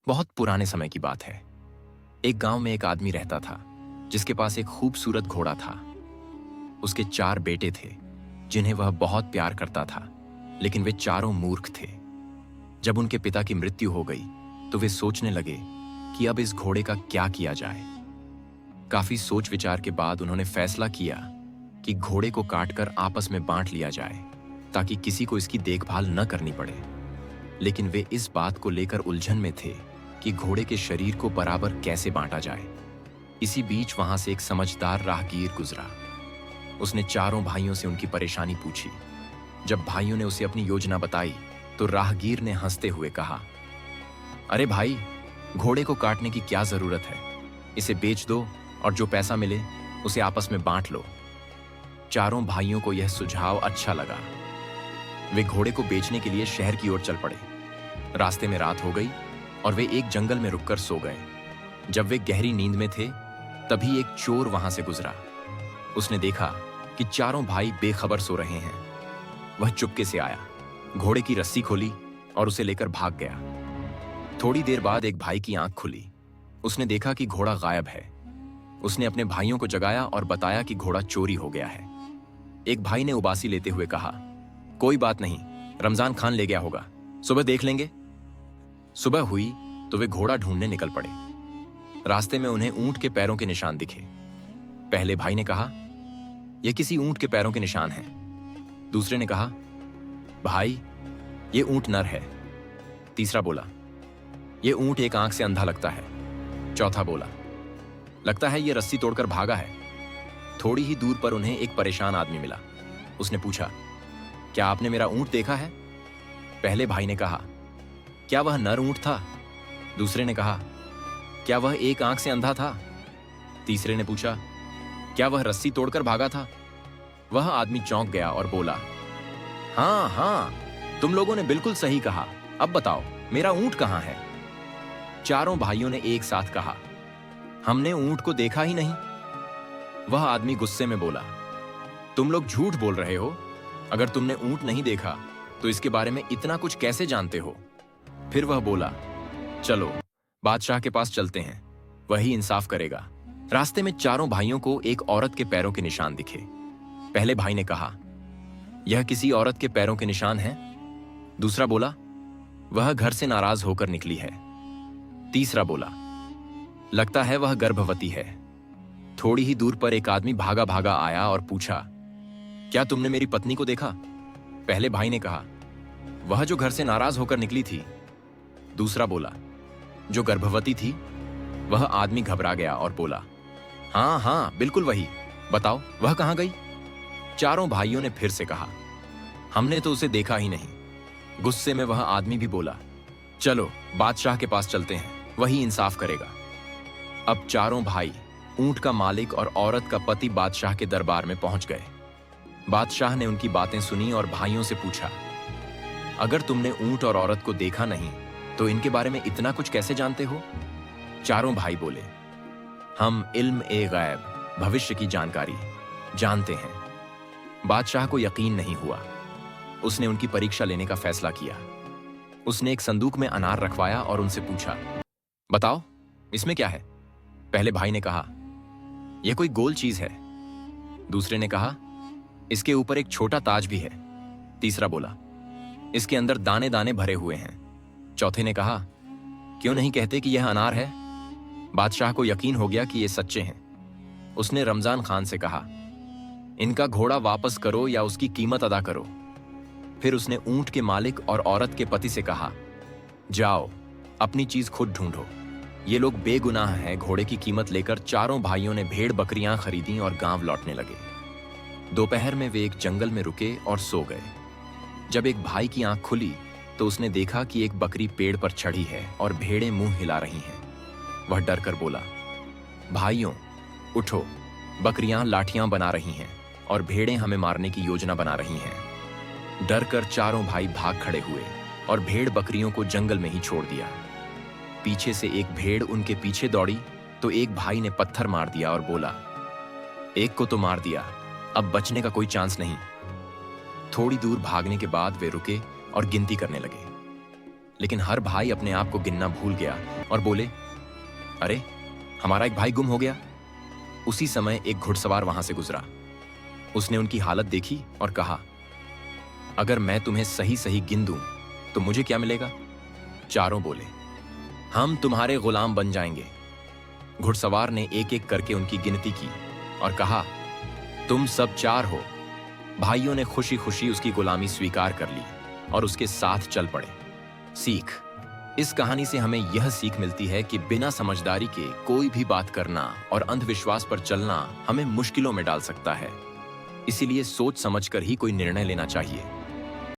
बहुत पुराने समय की बात है। एक गांव में एक आदमी रहता था जिसके पास एक खूबसूरत घोड़ा था। उसके 4 बेटे थे जिन्हें वह बहुत प्यार करता था, लेकिन वे चारों मूर्ख थे। जब उनके पिता की मृत्यु हो गई तो वे सोचने लगे कि अब इस घोड़े का क्या किया जाए। काफी सोच विचार के बाद उन्होंने फैसला किया कि घोड़े को काटकर आपस में बांट लिया जाए ताकि किसी को इसकी देखभाल न करनी पड़े। लेकिन वे इस बात को लेकर उलझन में थे कि घोड़े के शरीर को बराबर कैसे बांटा जाए। इसी बीच वहां से एक समझदार राहगीर गुजरा। उसने चारों भाइयों से उनकी परेशानी पूछी। जब भाइयों ने उसे अपनी योजना बताई तो राहगीर ने हंसते हुए कहा, अरे भाई, घोड़े को काटने की क्या जरूरत है? इसे बेच दो और जो पैसा मिले उसे आपस में बांट लो। चारों भाइयों को यह सुझाव अच्छा लगा। वे घोड़े को बेचने के लिए शहर की ओर चल पड़े। रास्ते में रात हो गई और वे एक जंगल में रुककर सो गए। जब वे गहरी नींद में थे तभी एक चोर वहां से गुजरा। उसने देखा कि चारों भाई बेखबर सो रहे हैं। वह चुपके से आया, घोड़े की रस्सी खोली और उसे लेकर भाग गया। थोड़ी देर बाद एक भाई की आंख खुली। उसने देखा कि घोड़ा गायब है। उसने अपने भाइयों को जगाया और बताया कि घोड़ा चोरी हो गया है। एक भाई ने उबासी लेते हुए कहा, कोई बात नहीं, रमजान खान ले गया होगा, सुबह देख लेंगे। सुबह हुई तो वे घोड़ा ढूंढने निकल पड़े। रास्ते में उन्हें ऊंट के पैरों के निशान दिखे। पहले भाई ने कहा, यह किसी ऊंट के पैरों के निशान हैं। दूसरे ने कहा, भाई, यह ऊंट नर है। तीसरा बोला, यह ऊंट एक आंख से अंधा लगता है। चौथा बोला, लगता है यह रस्सी तोड़कर भागा है। थोड़ी ही दूर पर उन्हें एक परेशान आदमी मिला। उसने पूछा, क्या आपने मेरा ऊंट देखा है? पहले भाई ने कहा, क्या वह नर ऊंट था? दूसरे ने कहा, क्या वह एक आंख से अंधा था? तीसरे ने पूछा, क्या वह रस्सी तोड़कर भागा था? वह आदमी चौंक गया और बोला, हाँ हाँ, तुम लोगों ने बिल्कुल सही कहा। अब बताओ, मेरा ऊंट कहां है? चारों भाइयों ने एक साथ कहा, हमने ऊंट को देखा ही नहीं। वह आदमी गुस्से में बोला, तुम लोग झूठ बोल रहे हो। अगर तुमने ऊंट नहीं देखा तो इसके बारे में इतना कुछ कैसे जानते हो? फिर वह बोला, चलो बादशाह के पास चलते हैं, वही इंसाफ करेगा। रास्ते में चारों भाइयों को एक औरत के पैरों के निशान दिखे। पहले भाई ने कहा, यह किसी औरत के पैरों के निशान हैं। दूसरा बोला, वह घर से नाराज होकर निकली है। तीसरा बोला, लगता है वह गर्भवती है। थोड़ी ही दूर पर एक आदमी भागा भागा आया और पूछा, क्या तुमने मेरी पत्नी को देखा? पहले भाई ने कहा, वह जो घर से नाराज होकर निकली थी। दूसरा बोला, जो गर्भवती थी। वह आदमी घबरा गया और बोला, हाँ हाँ, बिल्कुल वही। बताओ, वह कहां गई? चारों भाइयों ने फिर से कहा, हमने तो उसे देखा ही नहीं। गुस्से में वह आदमी भी बोला, चलो बादशाह के पास चलते हैं, वही इंसाफ करेगा। अब चारों भाई, ऊंट का मालिक और औरत का पति बादशाह के दरबार में पहुंच गए। बादशाह ने उनकी बातें सुनी और भाइयों से पूछा, अगर तुमने ऊंट और औरत को देखा नहीं तो इनके बारे में इतना कुछ कैसे जानते हो? चारों भाई बोले, हम इल्म ए गैब, भविष्य की जानकारी जानते हैं। बादशाह को यकीन नहीं हुआ। उसने उनकी परीक्षा लेने का फैसला किया। उसने एक संदूक में अनार रखवाया और उनसे पूछा, बताओ, इसमें क्या है? पहले भाई ने कहा, यह कोई गोल चीज है। दूसरे ने कहा, इसके ऊपर एक छोटा ताज भी है। तीसरा बोला, इसके अंदर दाने दाने भरे हुए हैं। चौथे ने कहा, क्यों नहीं कहते कि यह अनार है? बादशाह को यकीन हो गया कि ये सच्चे हैं। उसने रमजान खान से कहा, इनका घोड़ा वापस करो या उसकी कीमत अदा करो। फिर उसने ऊंट के मालिक और औरत के पति से कहा, जाओ अपनी चीज खुद ढूंढो, ये लोग बेगुनाह हैं। घोड़े की कीमत लेकर चारों भाइयों ने भेड़ बकरियां खरीदी और गांव लौटने लगे। दोपहर में वे एक जंगल में रुके और सो गए। जब एक भाई की आंख खुली तो उसने देखा कि एक बकरी पेड़ पर चढ़ी है और भेड़ें मुंह हिला रही हैं। वह डर कर बोला, भाइयों उठो, बकरियां लाठियां बना रही हैं और भेड़ें हमें मारने की योजना बना रही हैं। डर कर चारों भाई भाग खड़े हुए और भेड़ बकरियों को जंगल में ही छोड़ दिया। पीछे से एक भेड़ उनके पीछे दौड़ी तो एक भाई ने पत्थर मार दिया और बोला, एक को तो मार दिया, अब बचने का कोई चांस नहीं। थोड़ी दूर भागने के बाद वे रुके और गिनती करने लगे। लेकिन हर भाई अपने आप को गिनना भूल गया और बोले, अरे हमारा एक भाई गुम हो गया। उसी समय एक घुड़सवार वहां से गुजरा। उसने उनकी हालत देखी और कहा, अगर मैं तुम्हें सही सही गिन दूं तो मुझे क्या मिलेगा? चारों बोले, हम तुम्हारे गुलाम बन जाएंगे। घुड़सवार ने एक एक करके उनकी गिनती की और कहा, तुम सब 4 हो। भाइयों ने खुशी खुशी उसकी गुलामी स्वीकार कर ली और उसके साथ चल पड़े। सीख, इस कहानी से हमें यह सीख मिलती है कि बिना समझदारी के कोई भी बात करना और अंधविश्वास पर चलना हमें मुश्किलों में डाल सकता है। इसीलिए सोच समझकर ही कोई निर्णय लेना चाहिए।